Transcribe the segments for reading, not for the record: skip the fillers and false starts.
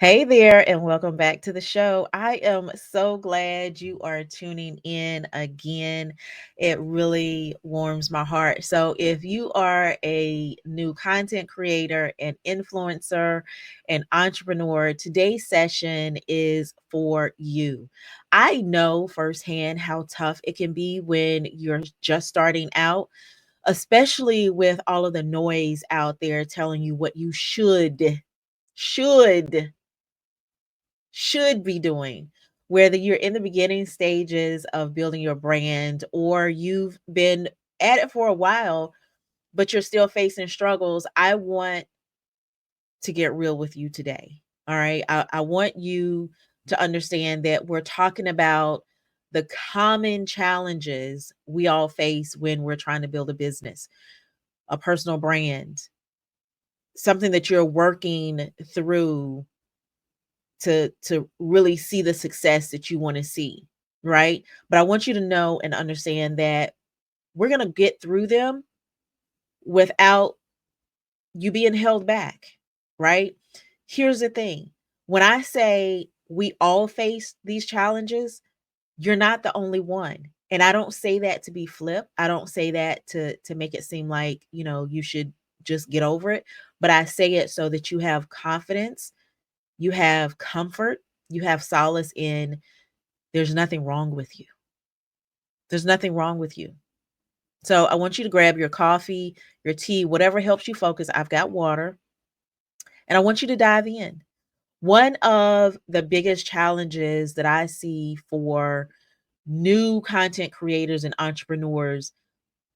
Hey there, and welcome back to the show. I am so glad you are tuning in again. It really warms my heart. So, if you are a new content creator, an influencer, an entrepreneur, today's session is for you. I know firsthand how tough it can be when you're just starting out, especially with all of the noise out there telling you what you should should be doing, whether you're in the beginning stages of building your brand or you've been at it for a while, but you're still facing struggles. I want to get real with you today. All right. I want you to understand that we're talking about the common challenges we all face when we're trying to build a business, a personal brand, something that you're working through to really see the success that you want to see, right? But I want you to know and understand that we're going to get through them without you being held back, right? Here's the thing. When I say we all face these challenges, you're not the only one. And I don't say that to be flip. I don't say that to make it seem like, you should just get over it, but I say it so that you have confidence, you have comfort, you have solace in there's nothing wrong with you. There's nothing wrong with you. So I want you to grab your coffee, your tea, whatever helps you focus. I've got water, and I want you to dive in. One of the biggest challenges that I see for new content creators and entrepreneurs,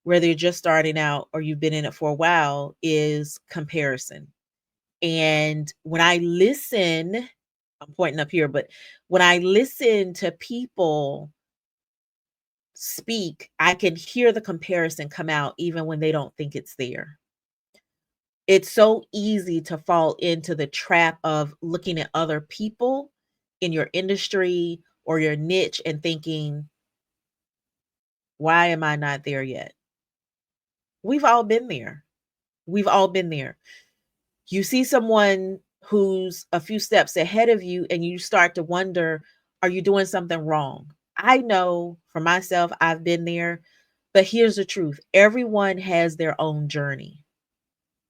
whether you're just starting out or you've been in it for a while, is comparison. And when I listen, I'm pointing up here, but when I listen to people speak, I can hear the comparison come out even when they don't think it's there. It's so easy to fall into the trap of looking at other people in your industry or your niche and thinking, why am I not there yet? We've all been there. We've all been there. You see someone who's a few steps ahead of you and you start to wonder, are you doing something wrong? I know for myself, I've been there, but here's the truth. Everyone has their own journey.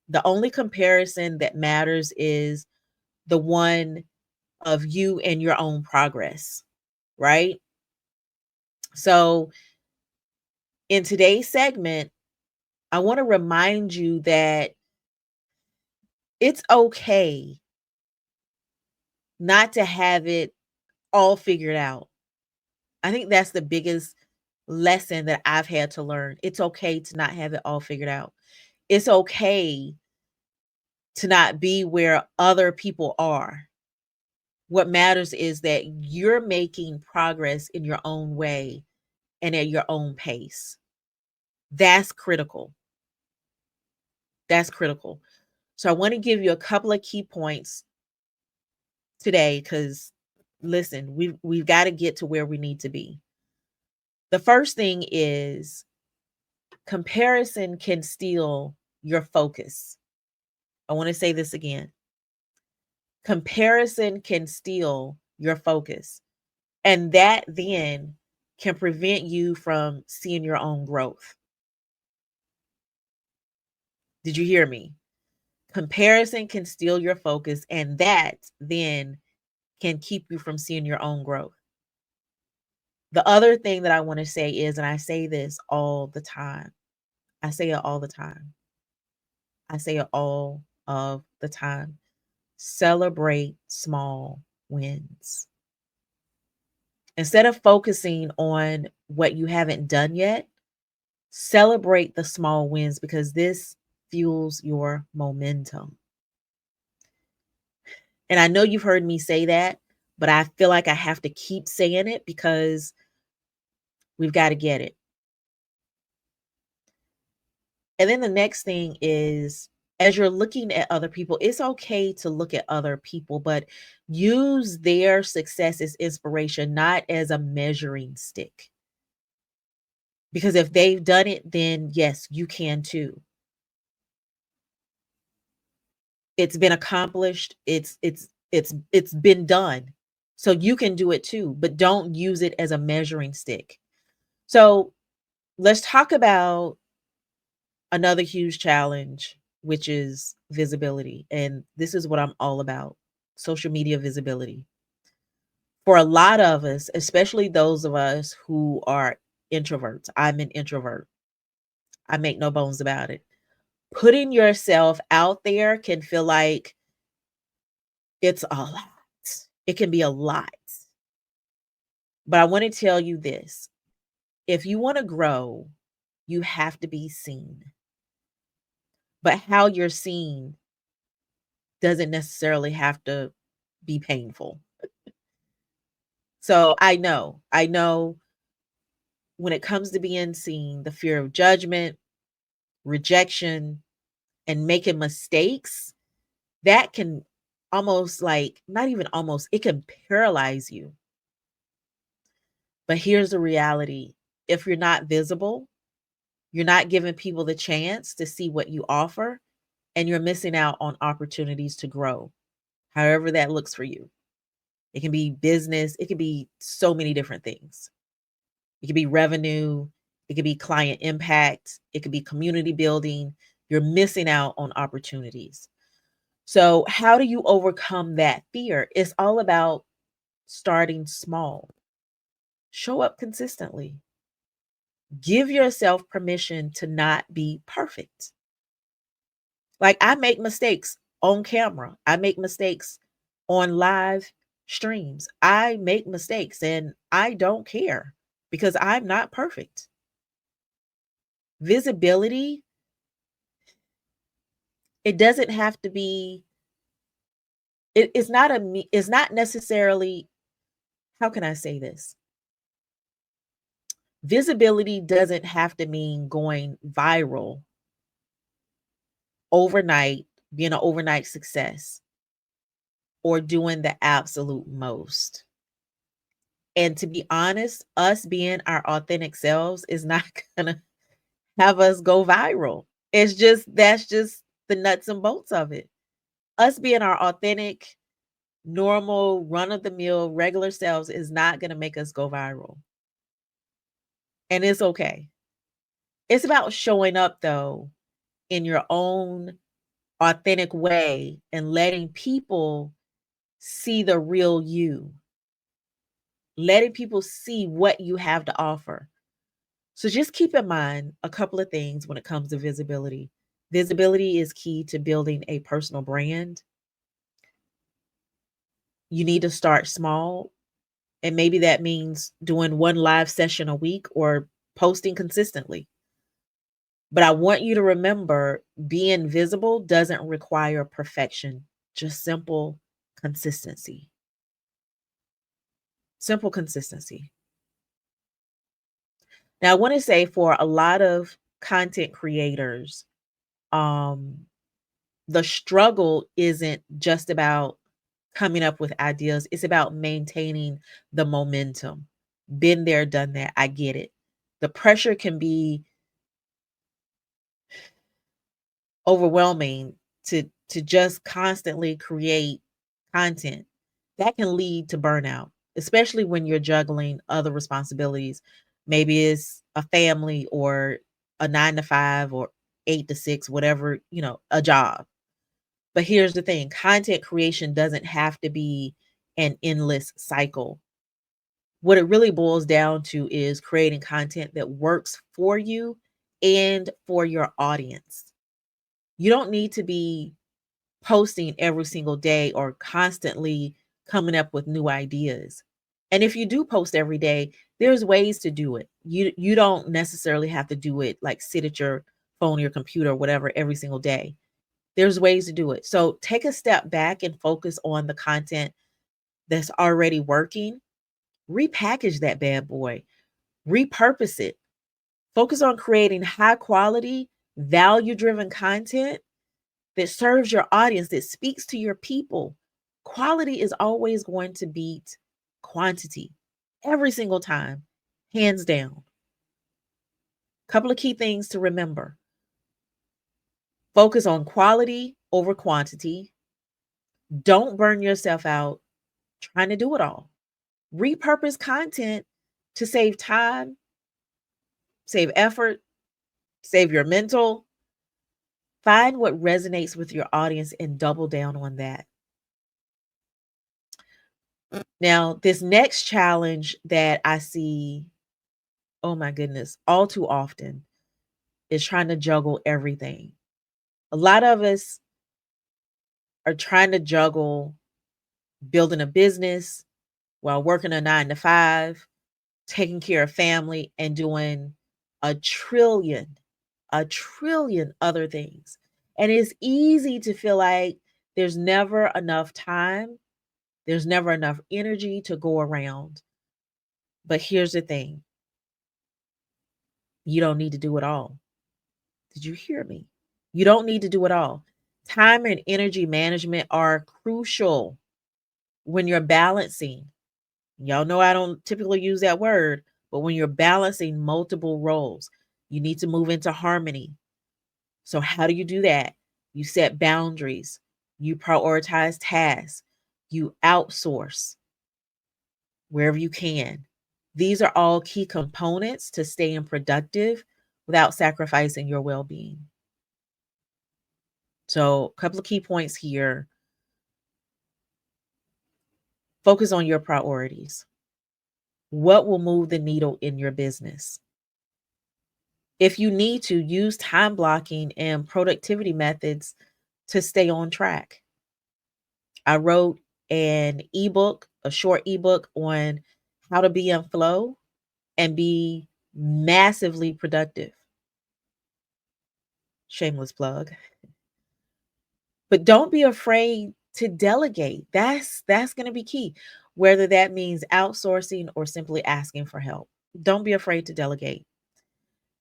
The only comparison that matters is the one of you and your own progress, right? So, in today's segment, I want to remind you that it's okay not to have it all figured out. I think that's the biggest lesson that I've had to learn. It's okay to not have it all figured out. It's okay to not be where other people are. What matters is that you're making progress in your own way and at your own pace. That's critical. That's critical. So I want to give you a couple of key points today cuz listen, we've got to get to where we need to be. The first thing is comparison can steal your focus. I want to say this again. Comparison can steal your focus. And that then can prevent you from seeing your own growth. Did you hear me? Comparison can steal your focus, and that then can keep you from seeing your own growth. The other thing that I want to say is, and I say this all the time, I say it all the time. I say it all of the time. Celebrate small wins. Instead of focusing on what you haven't done yet, celebrate the small wins because this fuels your momentum. And I know you've heard me say that, but I feel like I have to keep saying it because we've got to get it. And then the next thing is, as you're looking at other people, it's okay to look at other people, but use their success as inspiration, not as a measuring stick. Because if they've done it, then yes, you can too. It's been accomplished. It's It's been done. So you can do it too, but don't use it as a measuring stick. So let's talk about another huge challenge, which is visibility. And this is what I'm all about: social media visibility. For a lot of us, especially those of us who are introverts, I'm an introvert. I make no bones about it. Putting yourself out there can feel like it's a lot. It can be a lot. But I want to tell you this: if you want to grow, you have to be seen. But how you're seen doesn't necessarily have to be painful. So I know when it comes to being seen, the fear of judgment, rejection, and making mistakes, that can almost, like, not even almost, it can paralyze you. But here's the reality: if you're not visible, you're not giving people the chance to see what you offer, and you're missing out on opportunities to grow, however that looks for you. It can be business, it could be so many different things. It could be revenue, it could be client impact, it could be community building. You're missing out on opportunities. So, how do you overcome that fear? It's all about starting small. Show up consistently. Give yourself permission to not be perfect. Like, I make mistakes on camera. I make mistakes on live streams. I make mistakes and I don't care because I'm not perfect. Visibility, it doesn't have to be, it's not it's not necessarily, how can I say this? Visibility doesn't have to mean going viral overnight, being an overnight success, or doing the absolute most. And to be honest, us being our authentic selves is not gonna have us go viral. It's just, that's just the nuts and bolts of it. Us being our authentic, normal, run of the mill, regular selves is not gonna make us go viral. And it's okay. It's about showing up though in your own authentic way and letting people see the real you, letting people see what you have to offer. So just keep in mind a couple of things when it comes to visibility. Visibility is key to building a personal brand. You need to start small, and maybe that means doing one live session a week or posting consistently. But I want you to remember, being visible doesn't require perfection, just simple consistency. Simple consistency. Now, I want to say, for a lot of content creators, um, the struggle isn't just about coming up with ideas, it's about maintaining the momentum. Been there, done that. I get it. The pressure can be overwhelming to just constantly create content. That can lead to burnout, especially when you're juggling other responsibilities. Maybe it's a family or a 9 to 5 or 8 to 6, whatever, a job. But here's the thing: content creation doesn't have to be an endless cycle. What it really boils down to is creating content that works for you and for your audience. You don't need to be posting every single day or constantly coming up with new ideas. And if you do post every day, there's ways to do it. You don't necessarily have to do it, like, sit at your phone or your computer or whatever every single day. There's ways to do it. So take a step back and focus on the content that's already working. Repackage that bad boy, repurpose it. Focus on creating high quality, value driven content that serves your audience, that speaks to your people. Quality is always going to beat quantity every single time, hands down. Couple of key things to remember: focus on quality over quantity, Don't burn yourself out trying to do it all. Repurpose content to save time, save effort, save your mental. Find what resonates with your audience and double down on that. Now, this next challenge that I see, oh my goodness, all too often is trying to juggle everything. A lot of us are trying to juggle building a business while working a 9 to 5, taking care of family, and doing a trillion, a trillion other things. And it's easy to feel like there's never enough time, there's never enough energy to go around. But here's the thing, you don't need to do it all. Did you hear me? You don't need to do it all. Time and energy management are crucial when you're balancing. Y'all know I don't typically use that word, but when you're balancing multiple roles, you need to move into harmony. So, how do you do that? You set boundaries, you prioritize tasks, you outsource wherever you can. These are all key components to staying productive without sacrificing your well being. So, a couple of key points here, focus on your priorities. What will move the needle in your business? If you need to, use time blocking and productivity methods to stay on track. I wrote an ebook, a short ebook on how to be in flow and be massively productive. Shameless plug. But don't be afraid to delegate. That's going to be key. Whether that means outsourcing or simply asking for help. Don't be afraid to delegate.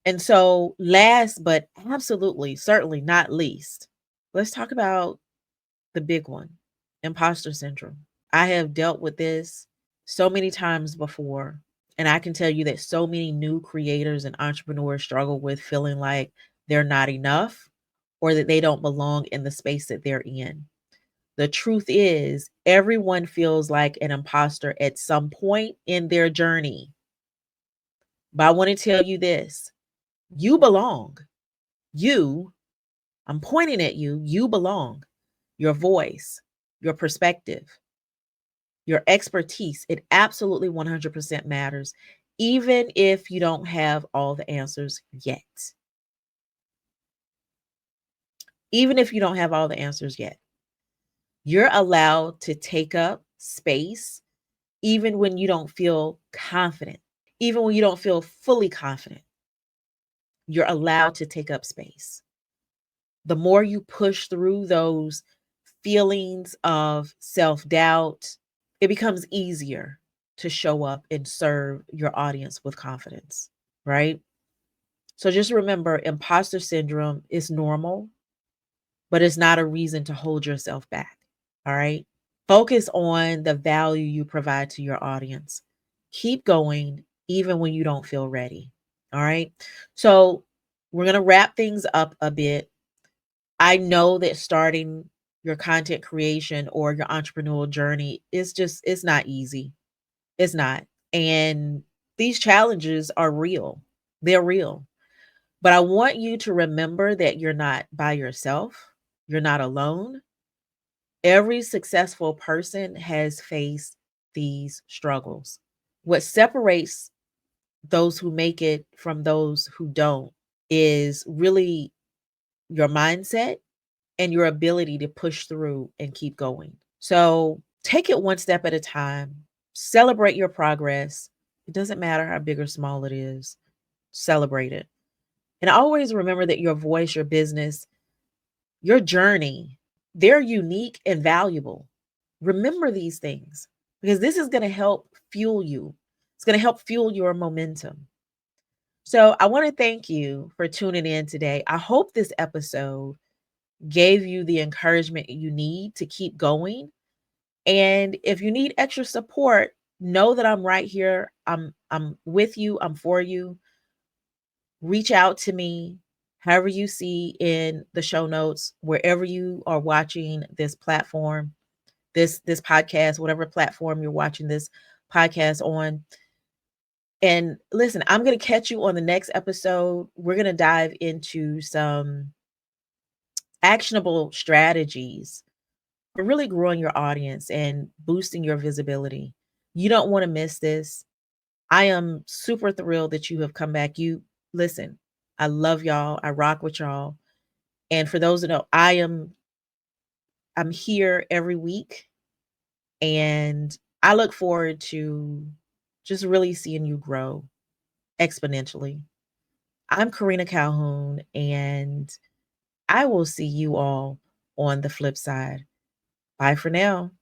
And so, last but absolutely, certainly not least, let's talk about the big one, imposter syndrome. I have dealt with this so many times before. And I can tell you that so many new creators and entrepreneurs struggle with feeling like they're not enough or that they don't belong in the space that they're in. The truth is, everyone feels like an imposter at some point in their journey. But I want to tell you this, you belong. You, I'm pointing at you, you belong. Your voice, your perspective, your expertise, it absolutely 100% matters, even if you don't have all the answers yet. Even if you don't have all the answers yet, you're allowed to take up space even when you don't feel confident, even when you don't feel fully confident. You're allowed to take up space. The more you push through those feelings of self doubt, it becomes easier to show up and serve your audience with confidence, right? So just remember, imposter syndrome is normal, but it's not a reason to hold yourself back. All right. Focus on the value you provide to your audience. Keep going even when you don't feel ready. All right. So we're going to wrap things up a bit. I know that starting your content creation or your entrepreneurial journey is just, it's not easy. It's not. And these challenges are real. They're real. But I want you to remember that you're not by yourself. You're not alone. Every successful person has faced these struggles. What separates those who make it from those who don't is really your mindset and your ability to push through and keep going. So take it one step at a time, celebrate your progress. It doesn't matter how big or small it is, celebrate it. And always remember that your voice, your business, your journey, they're unique and valuable. Remember these things because this is going to help fuel you. It's going to help fuel your momentum. So I want to thank you for tuning in today. I hope this episode gave you the encouragement you need to keep going. And if you need extra support, know that I'm right here. I'm with you. I'm for you. Reach out to me however you see in the show notes, wherever you are watching this platform. this podcast, whatever platform you're watching this podcast on. And listen, I'm going to catch you on the next episode. We're going to dive into some actionable strategies for really growing your audience and boosting your visibility. You don't want to miss this. I am super thrilled that you have come back. You listen, I love y'all. I rock with y'all. And for those that know, I'm here every week, and I look forward to just really seeing you grow exponentially. I'm Karena Calhoun, and I will see you all on the flip side. Bye for now.